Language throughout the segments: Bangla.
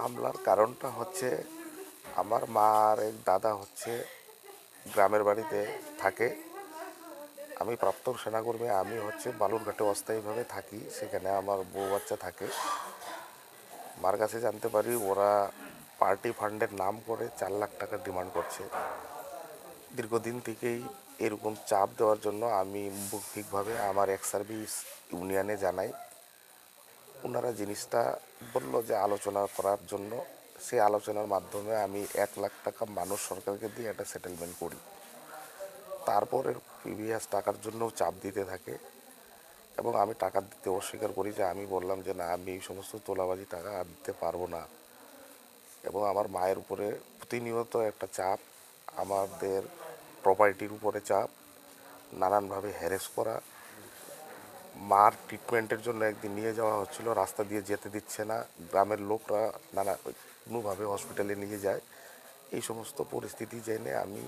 হামলার কারণটা হচ্ছে আমার মা আর এক দাদা হচ্ছে গ্রামের বাড়িতে থাকে। আমি প্রাক্তন সেনাকর্মী, আমি হচ্ছে বালুরঘাটে অস্থায়ীভাবে থাকি, সেখানে আমার বউ বাচ্চা থাকে। মার কাছে জানতে পারি ওরা পার্টি ফান্ডের নাম করে 4 লাখ টাকা ডিমান্ড করছে। দীর্ঘদিন থেকেই এরকম চাপ দেওয়ার জন্য আমি মৌখিকভাবে আমার এক্স সার্ভিস ইউনিয়নে জানাই। ওনারা জিনিসটা বললো যে আলোচনা করার জন্য। সেই আলোচনার মাধ্যমে আমি 1 লাখ টাকা মানুষ সরকারকে দিয়ে একটা সেটেলমেন্ট করি। তারপরে প্রিভিয়াস টাকার জন্যও চাপ দিতে থাকে এবং আমি টাকা দিতে অস্বীকার করি। যে আমি বললাম যে না, আমি এই সমস্ত তোলাবাজি টাকা আর দিতে পারবো না। এবং আমার মায়ের উপরে প্রতিনিয়ত একটা চাপ, আমাদের প্রপার্টির উপরে চাপ, নানানভাবে হ্যারেস করা। মার ট্রিটমেন্টের জন্য একদিন নিয়ে যাওয়া হচ্ছিল, রাস্তা দিয়ে যেতে দিচ্ছে না, গ্রামের লোকরা কোনোভাবে হসপিটালে নিয়ে যায়। এই সমস্ত পরিস্থিতি জেনে আমি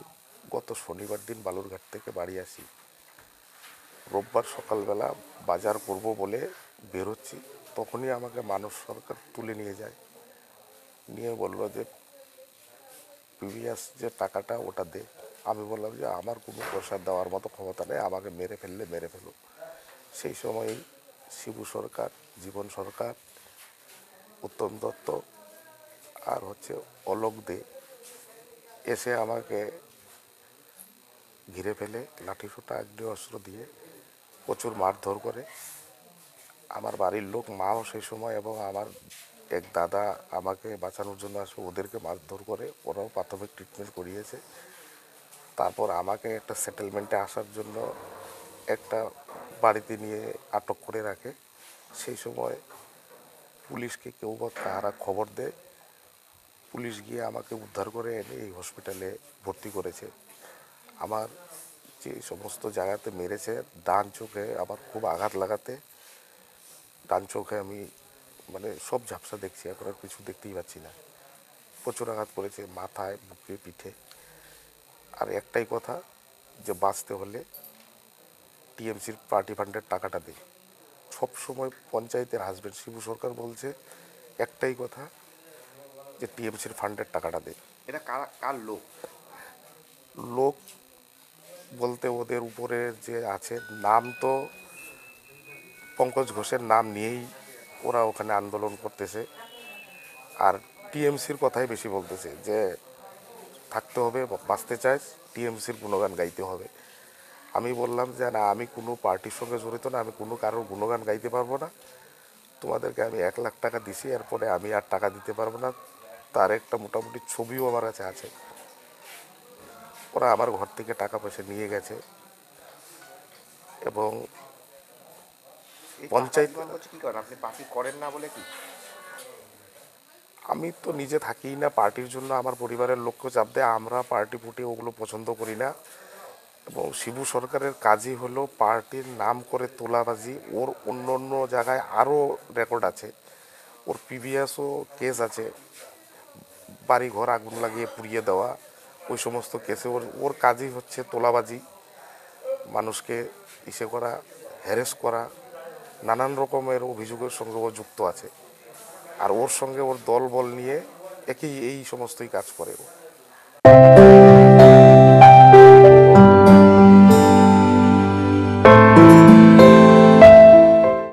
গত শনিবার দিন বালুরঘাট থেকে বাড়ি আসি। রোববার সকালবেলা বাজার করব বলে বেরোচ্ছি, তখনই আমাকে মানস সরকার তুলে নিয়ে যায়। নিয়ে বললো যে প্রিভিয়াস যে টাকাটা ওটা দে। আমি বললাম যে আমার কোনো পয়সা দেওয়ার মতো ক্ষমতা নেই, আমাকে মেরে ফেললে মেরে ফেলো। সেই সময়ই শিবু সরকার, জীবন সরকার, উত্তম দত্ত আর হচ্ছে অলোক দে এসে আমাকে ঘিরে ফেলে, লাঠিসোঁটা আগ্নেয়াস্ত্র দিয়ে প্রচুর মারধর করে। আমার বাড়ির লোক, মাও সেই সময় এবং আমার এক দাদা আমাকে বাঁচানোর জন্য আসে, ওদেরকে মারধর করে। ওরাও প্রাথমিক ট্রিটমেন্ট করিয়েছে। তারপর আমাকে একটা সেটেলমেন্টে আসার জন্য একটা বাড়িতে নিয়ে আটক করে রাখে। সেই সময় পুলিশকে কেউ বা কারা খবর দেয়, পুলিশ গিয়ে আমাকে উদ্ধার করে এনে এই হসপিটালে ভর্তি করেছে। আমার যে সমস্ত জায়গাতে মেরেছে, ডান চোখে আমার খুব আঘাত লাগাতে, ডান চোখে আমি মানে সব ঝাপসা দেখছি, এখন আর কিছু দেখতেই পাচ্ছি না। প্রচুর আঘাত পড়েছে মাথায়, বুকে, পিঠে। আর একটাই কথা, যে বাঁচতে হলে টিএমসির পার্টি ফান্ডের টাকাটা দে। সবসময় পঞ্চায়েতের হাজব্যান্ড শিবু সরকার বলছে একটাই কথা, যে টিএমসির ফান্ডের টাকাটা দে। এটা কার লোক? লোক বলতে ওদের উপরে যে আছে, নাম তো পঙ্কজ ঘোষের নাম নিয়েই ওরা ওখানে আন্দোলন করতেছে। আর টিএমসির কথাই বেশি বলতেছে, যে থাকতে হবে, বাঁচতে চাস টিএমসির গুণগান গাইতে হবে। আমি বললাম যে না, আমি কোনো পার্টির সঙ্গে জড়িত না, আমি কোনো কারোর গুণগান গাইতে পারবো না। তোমাদেরকে আমি 1 লাখ টাকা দিছি, এরপরে আমি আর টাকা দিতে পারবো না। তার একটা মোটামুটি ছবিও আমার কাছে আছে। ওরা আমার ঘর থেকে টাকা পয়সা নিয়ে গেছে এবং এই টাকা পঞ্চায়েত। আন্দোলন করছে কি করেন? আপনি পার্টি করেন না বলে কি? আমি তো নিজে থাকিই না, পার্টির জন্য আমার পরিবারের লোককে চাপ দেয়। আমরা পার্টি ফুটি ওগুলো পছন্দ করি না। এবং শিবু সরকারের কাজই হলো পার্টির নাম করে তোলাবাজি। ওর অন্য অন্য জায়গায় আরও রেকর্ড আছে, ওর প্রিভিয়াসও কেস আছে, বাড়ি ঘর আগুন লাগিয়ে পুড়িয়ে দেওয়া, ওই সমস্ত কেসে ওর ওর কাজই হচ্ছে তোলাবাজি, মানুষকে ইসে করা, হ্যারেস করা। নানান রকমের অভিযোগের সঙ্গে ও যুক্ত আছে। আর ওর সঙ্গে ওর দল বল নিয়ে এই সমস্তই কাজ করে ও।